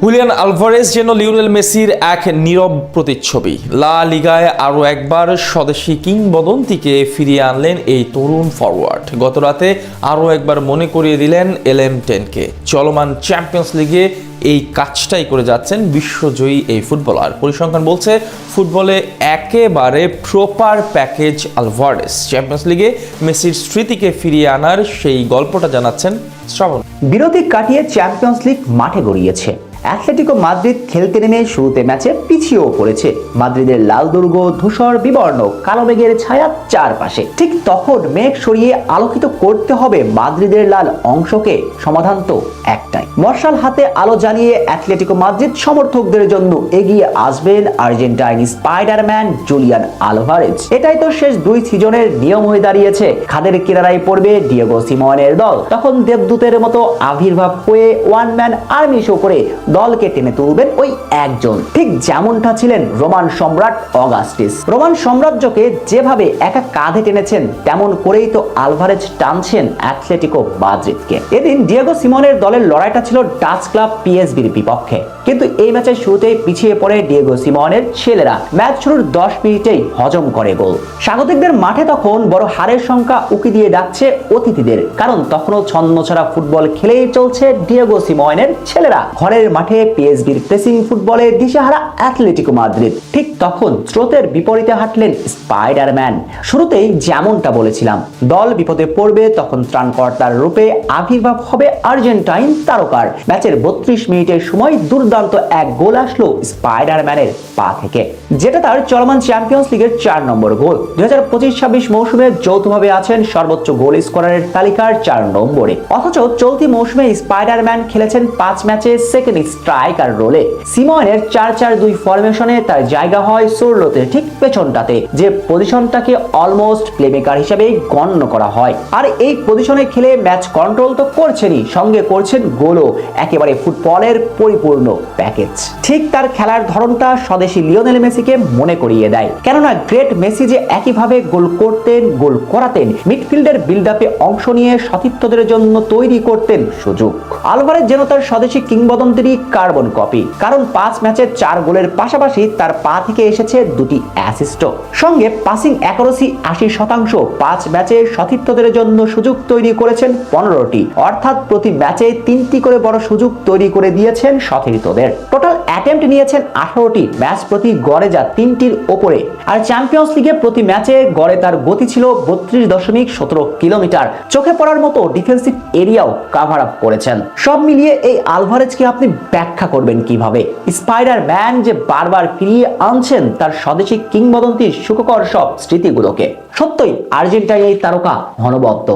Julian Alvarez যেন Lionel মেসির এক নীরব প্রতিচ্ছবি। লা লিগায় আরও একবার স্বদেশি কিংবদন্তিকে ফিরিয়ে আনলেন এই তরুণ ফরওয়ার্ড। গতরাতে আরও একবার মনে করিয়ে দিলেন LM10কে। চলমান চ্যাম্পিয়ন্স লিগে এই কাজটাই করে যাচ্ছেন বিশ্বজয়ী এই ফুটবলার। পরিসংখ্যান বলছে ফুটবলে একেবারে প্রপার প্যাকেজ আলভারেজ। চ্যাম্পিয়ন্স লিগে মেসির স্মৃতিকে ফিরিয়ে আনার সেই গল্পটা জানাচ্ছেন শ্রাবণ। বিরতি কাটিয়ে চ্যাম্পিয়ন্স লিগ মাঠে গড়িয়েছে। অ্যাথলেটিকো মাদ্রিদ খেলতে নেমে শুরুতে ম্যাচে পিছিয়েও পড়েছে। মাদ্রিদের লাল দুর্গ ধূসর বিবর্ণ, কালো মেঘের ছায়া চারপাশে। ঠিক তখন মেঘ সরিয়ে আলোকিত করতে হবে মাদ্রিদের লাল অংশকে। সমাধান তো একটাই, মশাল হাতে আলো জ্বালিয়ে অ্যাথলেটিকো মাদ্রিদ সমর্থকদের জন্য এগিয়ে আসবেন আর্জেন্টাইন স্পাইডারম্যান জুলিয়ান আলভারেজ। এটাই তো শেষ দুই সিজনের নিয়ম হয়ে দাঁড়িয়েছে। খাদের কিনারায় পড়বে ডিয়েগো সিমোনের দল, তখন দেবদূতের মতো আবির্ভাব হয়ে ওয়ান ম্যান আর্মি শো করে দলকে টেনে তুলবেন ওই একজন। ঠিক যেমনটা ছিলেন রোমান সম্রাট অগাস্টিস। রোমান সাম্রাজ্যকে যেভাবে একা কাঁধে টেনেছেন, তেমন করেই তো আলভারেজ টানছেন অ্যাথলেটিকো মাদ্রিদকে। এদিন ডিয়েগো সিমোনের দলের লড়াইটা ছিল ডাচ ক্লাব পিএসভির বিপক্ষে, কিন্তু এই ম্যাচের শুরুতেই পিছিয়ে পড়ে ডিয়েগো সিমোনের ছেলেরা। ম্যাচ শুরুর 10 মিনিটেই হজম করে গোল। স্বাগতিকদের মাঠে তখন বড় হারের সংখ্যা উকি দিয়ে ডাকছে অতিথিদের, কারণ তখনও ছন্নছাড়া ফুটবল খেলেই চলছে ডিয়েগো সিমোনের ছেলেরা। ঘরের মাঠে পিএসভির প্রেসিং ফুটবলে দিশেহারা অ্যাথলেটিকো মাদ্রিদ। ঠিক তখন স্রোতের বিপরীতে হাঁটলেন স্পাইডারম্যান। শুরুতেই যেমনটা বলেছিলাম, দল বিপদে পড়বে, তখন ত্রাণকর্তার রূপে আবির্ভাব হবে আর্জেন্টাইন তারকার। ম্যাচের 32 মিনিটের সময় দুর্দান্ত এক গোল আসলো স্পাইডারম্যানের পা থেকে, যেটা তার চলমান চ্যাম্পিয়ন্স লিগের 4 নম্বর গোল। 2025-26 মৌসুমে যৌথভাবে আছেন সর্বোচ্চ গোল স্কোরারের তালিকার 4 নম্বরে। অথচ চলতি মৌসুমে স্পাইডারম্যান খেলেছেন 5 ম্যাচে সেকেন্ড স্ট্রাইকার রোলে। সিমোনের 4-4-2 ফরমেশনে তার জায়গা হয় সোরলোতে ঠিক পেছনটাতে, যে পজিশনটাকে অলমোস্ট প্লেমেকার হিসেবে গণ্য করা হয়। আর এই পজিশনে খেলে ম্যাচ কন্ট্রোল তো করছেনই, সঙ্গে করছেন গোলও। একেবারে ফুটবলের পরিপূর্ণ প্যাকেজ। ঠিক তার খেলার ধরনটা স্বদেশী লিওনেল মেসিকে মনে করিয়ে দেয়। কেননা গ্রেট মেসি যে একইভাবে গোল করতেন, গোল করাতেন, মিডফিল্ডের বিল্ড আপে অংশ নিয়ে সতীর্থদের জন্য তৈরি করতেন সুযোগ। আলভারেজ যেন তার স্বদেশী কিংবদন্তিরই কার্বন কপি, কারণ 5 ম্যাচে 4 গোলের পাশাপাশি তার পা থেকে এসেছে 2টি অ্যাসিস্টও। সঙ্গে পাসিং অ্যাকুরেসি 80%। 5 ম্যাচে সতীর্থদের জন্য সুযোগ তৈরি করেছেন 15টি, অর্থাৎ প্রতি ম্যাচে 3টি করে বড় সুযোগ তৈরি করে দিয়েছেন সতীর্থদের। টোটাল অ্যাটেম্প্ট নিয়েছেন 18টি, ম্যাচ প্রতি গড়ে যা 3টির ওপরে। আর চ্যাম্পিয়ন্স লিগে প্রতি ম্যাচে গড়ে তার গতি ছিল 32.17 কিলোমিটার। চোখে পড়ার মতো ডিফেন্সিভ এরিয়াও কাভার আপ করেছেন। সব মিলিয়ে এই আলভারেজকে আপনি ব্যাখ্যা করবেন কিভাবে? স্পাইডারম্যান যে বারবার ফিরিয়ে আনছেন তার স্বদেশী কিংবদন্তির সুখকর সব স্মৃতিগুলোকে। সত্যই আর্জেন্টাইন এই তারকা অনবদ্য।